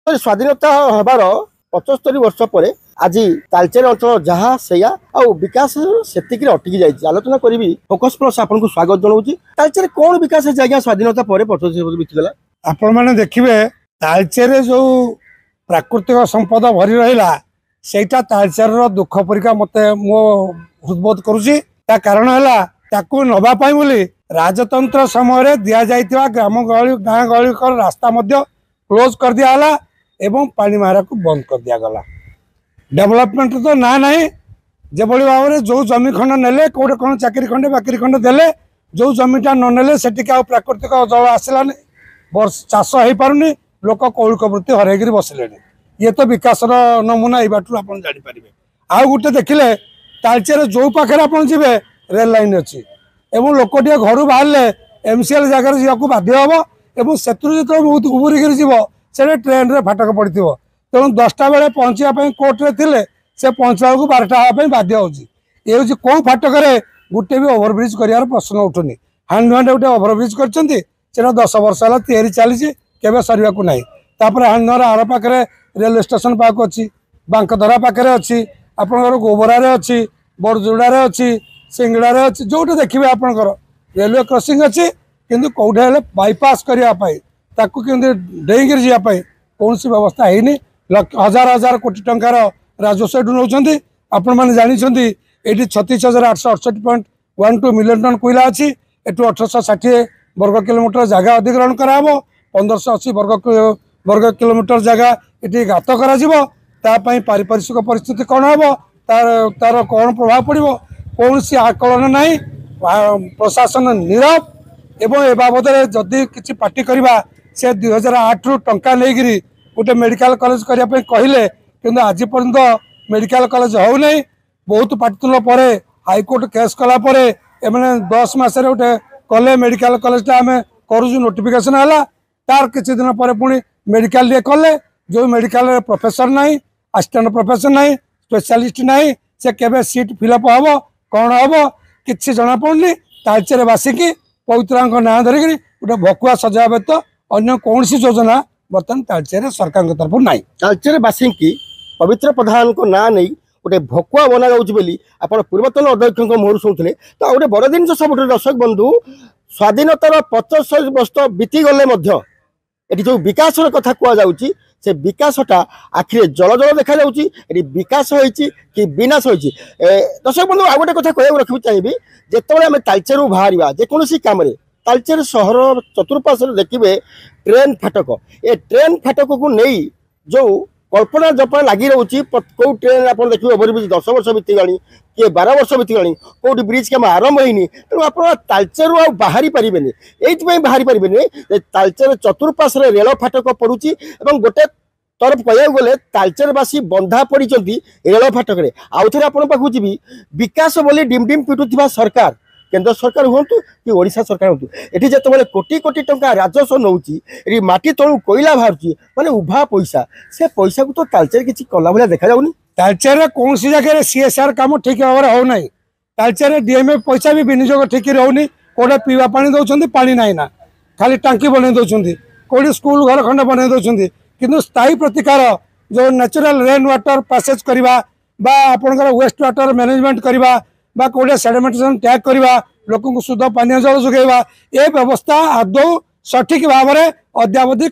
स्वाधीनता हबार 75 वर्ष पर आज तालचेर अंचल जहाँ सैया आ विकास से अटकी जाइए आलोचना करी फोकस प्लस आपको स्वागत जनाऊँ। तालचेर कौन विकास है स्वाधीनता पर 75 वर्ष बीतीगला आपण मैंने देखिए तालचेर जो प्राकृतिक संपद भरी रहा सेटा तालचेर दुख परिका मत मो हृदबोध करुच्ची कारण है ताकू नवापाई बोली राजतंत्र समय दि जाइथिबा ग्राम गहली गाँ गहली रास्ता क्लोज कर दिया एवं पानी मारा को बंद कर दिया गला। डेवलपमेंट तो ना नहीं जेभली भाव में जो जमी खंड नेले कौटे कौन चाकरी खंडे बाकरी खंडे देले जो जमीटा न नेले से प्राकृतिक जल आसलानी वर्ष चाष हो पारुनी लोक कौलिक वृत्ति हरैक बसले ये तो विकास नमूना ये बाटू आप जापर आउ गोटे देखिले तालचेर जो पाखे आप जी रेल लाइन अच्छी एवं लोकटे घर बाहर एमसीएल जगह जावाक बाध्य हम और से बहुत उबुरी जीव से ट्रेन रे फाटक पड़ तेणु 10टा बेले पहुँचापी कोर्ट रे थिले से पहुँचला बेलू 12टा हाँपी बाध्य हो कौ फाटक गोटे भी ओभरब्रिज कर प्रश्न उठुनी हांडुआंडे गोटे ओभरब्रिज कर 10 वर्ष है तैयारी चली केवे सरवा को ना हांडुआर आर पाखे रेलवे स्टेशन पाक अच्छी बांकधरा पाखे अच्छी आपंकर गोबरार अच्छी बड़जुड़ार अच्छी सिंगड़ार अच्छी जो देखिए आपंकर रेलवे क्रॉसिंग अच्छी किंतु कौटे बाईपास करने डेईक जावाई कौन व्यवस्था है हजार हजार कोटी टंकार राजस्व नौ आपण मैंने जानते ये 36,868.12 मिलियन टन कोयला अच्छी एटू 1860 वर्ग किलोमीटर जगह अधिग्रहण कराब 1580 वर्ग किलोमीटर जगह ये गात कर पारिपार्श्विक परिस्थिति कौन हम तार कौन प्रभाव पड़ो कौन सी आकलन ना प्रशासन नीरव एवं ए बाबद जदि किसी पार्टी करवा से 2008 रु टंका नहीं गोटे मेडिकल कॉलेज करने कहले कि आज पर्यंत मेडिकल कॉलेज हो नहीं बहुत पाटितुल पर हाईकोर्ट केस कलापर एमने 10 मास गोटे कले मेडिकल कॉलेज आम करुचु नोटिफिकेशन है तार किसी दिन पर पुणी मेडिकल कले जो मेडिकल प्रोफेसर ना असिस्टेंट प्रोफेसर ना स्पेशलिस्ट ना से केवे सीट फिलअप हम कौन हम कि जना पड़नी तालचेर बासिकी पवित्रांक ना धरिकी गोटे भकुआ सजा व्यतीत अन्य कौन सी योजना बर्तमान तालचेर सरकार तरफ ना तालचेर बासिकी पवित्र प्रधान को ना नहीं गोटे भकुआ बना जाऊँगी आप पूर्वतन अध्यक्ष मुहर शुणुते तो गोटे बड़ जिन सब दर्शक बंधु स्वाधीनतार 75 वर्ष बीतीगले ये जो विकास कथा कहुच्छी से विकासटा आखिरे जल जल देखा ये विकास होती कि विनाश होती। दर्शक बंधु आ गए कथा कहूँ रखी चाहिए जिते आम तालचेर बाहर जेकोसी कम तालचेर सहर चतुर्पार्श्व देखिए ट्रेन फाटक ए ट्रेन फाटक को नहीं जो कल्पना जल्पना लगी रोचे कौ ट्रेन आप देखिए ओभरब्रिज 10 वर्ष बीतीगा किए 12 वर्ष बीतीगा कौट ब्रिज कम आरंभ होनी तेणु आप तालचेर बाहरी पारे ये बाहरी पारे तालचेर चतुर्पार्श्व रेल फाटक पड़ुची गोटे तरफ कह गले तालचेरवासी बंधा पड़ी रेल फाटक आउ थे आप जी विकास बोली डिम डिम पिटुवा सरकार केंद्र सरकार हूँ कि ओडिशा सरकार हूँ ये जिते कोटी कोटी टंका राजस्व नौची माटी तलू कोईला बाहर माने उभा पैसा से पैसा को तो तालचेर किसी कला भाया देखा जाऊनी तालचेर कौन सी जगह सीएसआर काम ठीक भाव में होना तालचेर डीएमएफ पैसा भी विनियोग ठीक रोनी कौटे पीवा पानी दौरान पानी ना ना खाली टांकी बन दौरान कौटे स्कूल घर खंड बन दौरान किंतु स्थायी प्रतिकार जो नेचुरल रेन वाटर पासेज करवा आपंकर वेस्ट वाटर मैनेजमेंट करवा कौटे सेडिमेंटेशन टैग करवा लोक शुद्ध पानी जल जोगेवा ये व्यवस्था आदौ सठिक भाव में अद्यावधि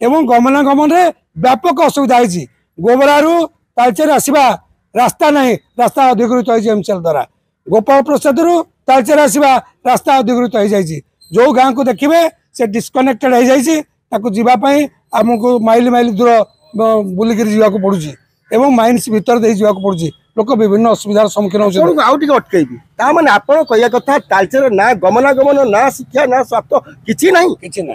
एवं गमनागमन में व्यापक असुविधा होती गोबरारू तालचेर आसवा रास्ता नहीं रास्ता अधिकृत हो एमसीएल द्वारा गोपाल प्रसाद रु तालचेर आसवा रास्ता अधिकृत हो जाए जो गाँव को देखिए से डिस्कनेक्टेड हो जावाई आमको माइल माइल दूर बुलिक जावाक पड़ुची एवं माइन्स भितर दे जावाक पड़ुची लोक विभिन्न असुविधार सम्मुखीन होती आउ टे अटकैबी ताने आप कह कथा तालचेर ना गमनागमन ना शिक्षा ना स्वास्थ्य किसी ना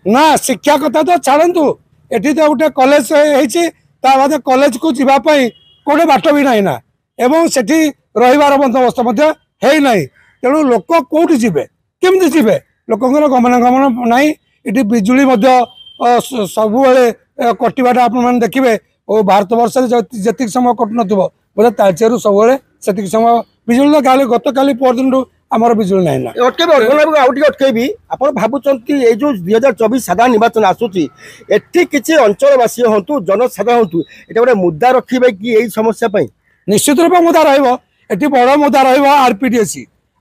ना शिक्षा कथा तो छाड़ू एटी तो गोटे कॉलेज होती कॉलेज को जीवाई कौटे बाट भी ना एवं सेठी रहिबार बंदोबस्त है ना तेणु लोक कौटी जी केमती जी लोकंर गमनागमन ना ये बिजुली सब कटाटा आप देखिए और भारत वर्ष जी समय कटु न बोले तालचेर सब से समय बिजुली गाली गत काली परदिन आमर बिजुली नहीं ना अटकेबी अर्घन आउ टिके अटकेबी आप भावुंट ये जो 2024 साधारण निर्वाचन आसूची एठी किसी अंचलवासी हूँ जनसाधारण हूँ ये गोटे मुद्दा रखिए कि यही समस्या पई निश्चित रूप मुद्दा रही बड़ मुद्दा रपीडीएस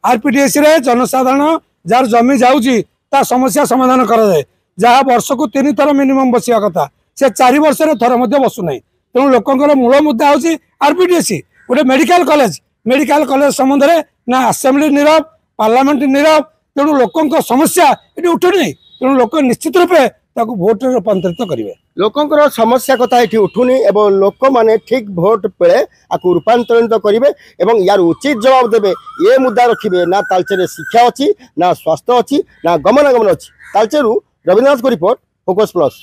आरपीडीएस रे जनसाधारण जार जमी जाऊँगी ता समस्या समाधान कराए जहाँ वर्ष को 3 थर मिनिमम बसिया कथा से 4 वर्ष थर बसुना तेणु लोकंर मूल मुद्दा हूँ आरपीडीएस गोटे मेडिकल कॉलेज संबंध में ना आसेम्बली नीरव पार्लियामेंट नीरव तेणु लोक समस्या ये उठुनी तेणु लोक निश्चित रूपे भोट रूपांतरित करेंगे लोकंर समस्या कथा ये उठुनी एवं लोक मैंने ठीक भोट पेले आपको रूपांतरित करेंगे एवं यार उचित जवाब देवे ये मुद्दा रखिए ना तालचेर शिक्षा अच्छी ना स्वास्थ्य अच्छी ना गमनागमन अच्छी तालचेरू रविन्द्रनाथ को रिपोर्ट फोकस प्लस।